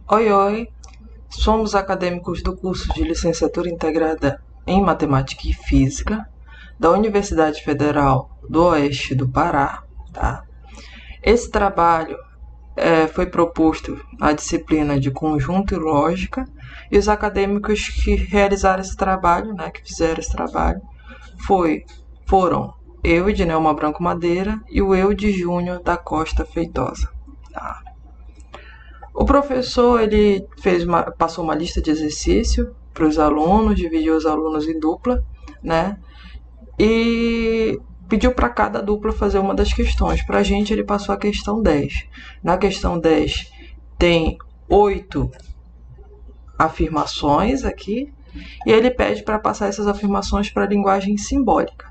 Oi, oi! Somos acadêmicos do curso de Licenciatura Integrada em Matemática e Física da Universidade Federal do Oeste do Pará, tá? Esse trabalho foi proposto na disciplina de Conjunto e Lógica e os acadêmicos que realizaram esse trabalho, que fizeram esse trabalho, foram eu, Ednelma Branco Madeira, e o Eude Júnior da Costa Feitosa, tá? O professor ele passou uma lista de exercício para os alunos, dividiu os alunos em dupla, e pediu para cada dupla fazer uma das questões. Para a gente, ele passou a questão 10. Na questão 10, tem 8 afirmações aqui, e ele pede para passar essas afirmações para a linguagem simbólica,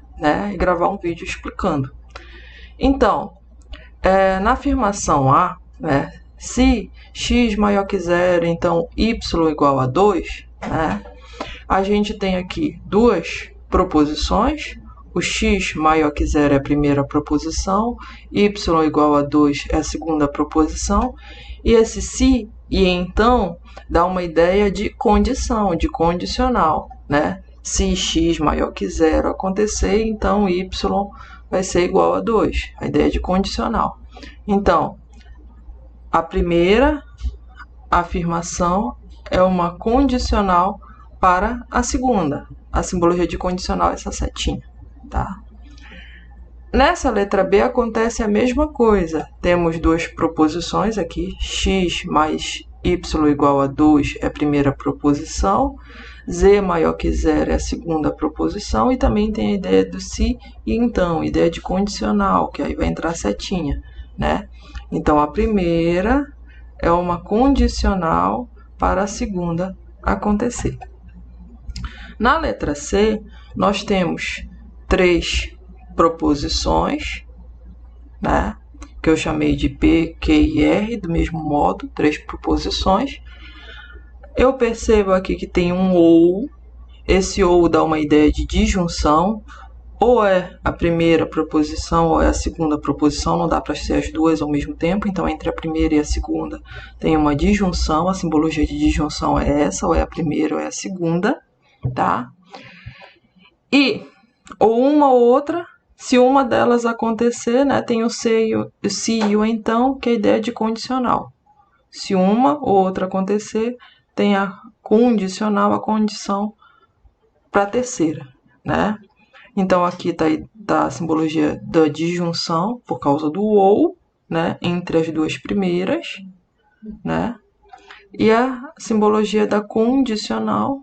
e gravar um vídeo explicando. Então, na afirmação A, se x maior que zero, então y igual a 2, a gente tem aqui duas proposições. O x maior que zero é a primeira proposição, y igual a 2 é a segunda proposição, e esse se e então dá uma ideia de condição, de condicional, Se x maior que zero acontecer, então y vai ser igual a 2, a ideia de condicional. Então, a primeira afirmação é uma condicional para a segunda. A simbologia de condicional é essa setinha, tá? Nessa letra B acontece a mesma coisa. Temos duas proposições aqui. X mais y igual a 2 é a primeira proposição. Z maior que zero é a segunda proposição. E também tem a ideia do se e então, ideia de condicional, que aí vai entrar a setinha, Então, a primeira é uma condicional para a segunda acontecer. Na letra C, nós temos 3 proposições, que eu chamei de P, Q e R, do mesmo modo, 3 proposições. Eu percebo aqui que tem um ou, esse ou dá uma ideia de disjunção, ou é a primeira proposição ou é a segunda proposição, não dá para ser as duas ao mesmo tempo, então entre a primeira e a segunda tem uma disjunção, a simbologia de disjunção é essa, ou é a primeira ou é a segunda, tá? E, ou uma ou outra, se uma delas acontecer, tem o se e o então, que é a ideia de condicional. Se uma ou outra acontecer, tem a condicional, a condição para a terceira, Então, aqui está a simbologia da disjunção, por causa do ou, entre as duas primeiras, E a simbologia da condicional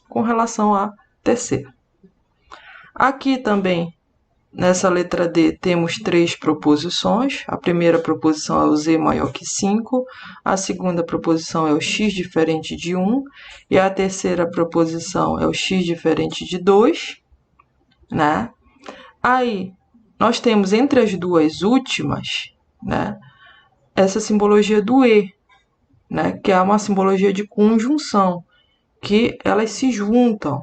com relação à terceira. Aqui também, nessa letra D, temos 3 proposições. A primeira proposição é o z maior que 5, a segunda proposição é o x diferente de 1, e a terceira proposição é o x diferente de 2. Aí, nós temos entre as duas últimas, essa simbologia do e, que é uma simbologia de conjunção, que elas se juntam,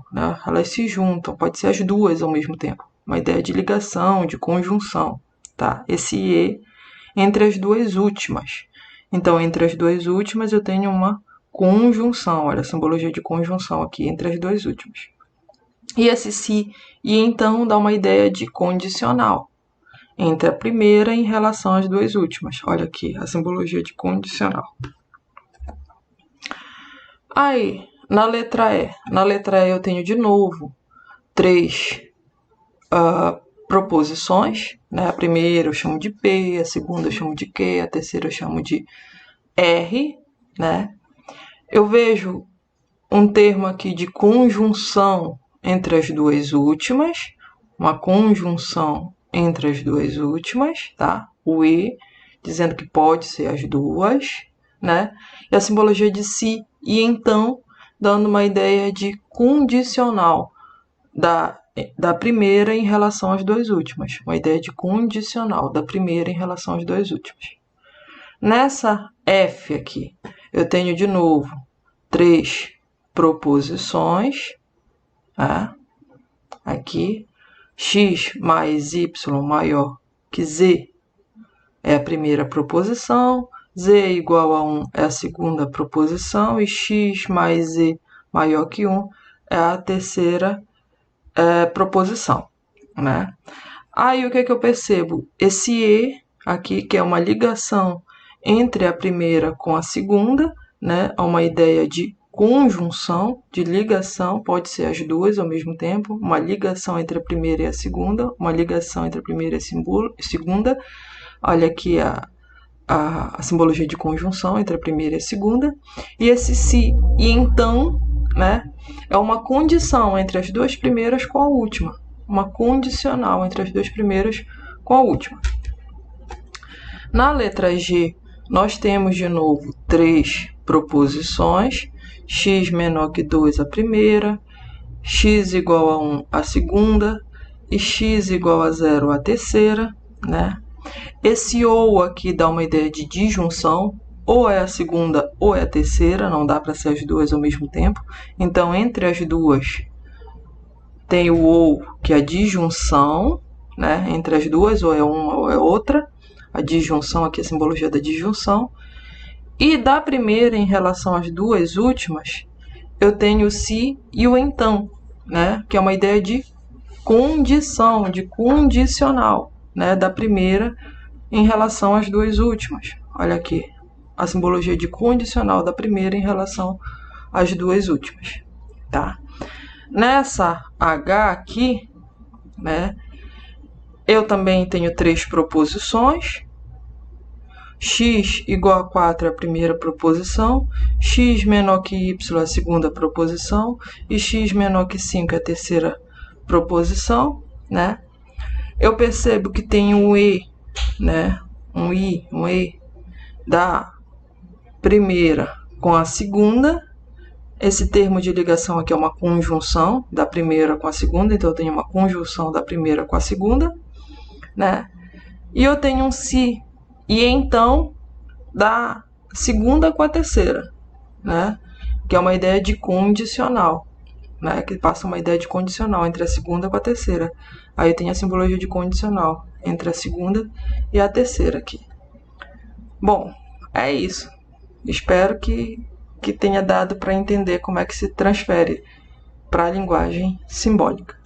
pode ser as duas ao mesmo tempo, uma ideia de ligação, de conjunção, tá? Esse e entre as duas últimas. Então, entre as duas últimas eu tenho uma conjunção, olha a simbologia de conjunção aqui, entre as duas últimas. E esse se e então dá uma ideia de condicional entre a primeira em relação às duas últimas. Olha aqui a simbologia de condicional. Aí, na letra E eu tenho de novo 3 proposições. A primeira eu chamo de P, a segunda eu chamo de Q, a terceira eu chamo de R. Eu vejo um termo aqui de conjunção entre as duas últimas, uma conjunção entre as duas últimas, tá? O e, dizendo que pode ser as duas, E a simbologia de se e então, dando uma ideia de condicional da primeira em relação às duas últimas, uma ideia de condicional da primeira em relação às duas últimas. Nessa F aqui, eu tenho de novo 3 proposições, Aqui, x mais y maior que z é a primeira proposição, Z igual a 1 é a segunda proposição e x mais z maior que 1 é a terceira proposição, né? Aí o que eu percebo? Esse E aqui, que é uma ligação entre a primeira com a segunda, né? É uma ideia de conjunção, de ligação, pode ser as duas ao mesmo tempo, uma ligação entre a primeira e a segunda, uma ligação entre a primeira e a segunda. Olha aqui a simbologia de conjunção entre a primeira e a segunda. E esse se e então, né? É uma condição entre as duas primeiras com a última. Uma condicional entre as duas primeiras com a última. Na letra G, nós temos de novo 3 proposições. X menor que 2 a primeira, x igual a 1 a segunda e x igual a 0 a terceira, né? Esse ou aqui dá uma ideia de disjunção, ou é a segunda ou é a terceira, não dá para ser as duas ao mesmo tempo. Então, entre as duas, tem o ou, que é a disjunção, né? Entre as duas, ou é uma ou é outra. A disjunção aqui é a simbologia da disjunção. E da primeira, em relação às duas últimas, eu tenho o se e o então, né? Que é uma ideia de condição, de condicional, né? Da primeira em relação às duas últimas. Olha aqui, a simbologia de condicional da primeira em relação às duas últimas, tá? Nessa H aqui, né? Eu também tenho 3 proposições. X igual a 4 é a primeira proposição, x menor que y é a segunda proposição e x menor que 5 é a terceira proposição, né? Eu percebo que tem um E, né? Um E da primeira com a segunda. Esse termo de ligação aqui é uma conjunção da primeira com a segunda, então eu tenho uma conjunção da primeira com a segunda, né? E eu tenho um se e então da segunda com a terceira, né? Que é uma ideia de condicional, né? Que passa uma ideia de condicional entre a segunda com a terceira. Aí tem a simbologia de condicional entre a segunda e a terceira aqui. Bom, é isso. Espero que tenha dado para entender como é que se transfere para a linguagem simbólica.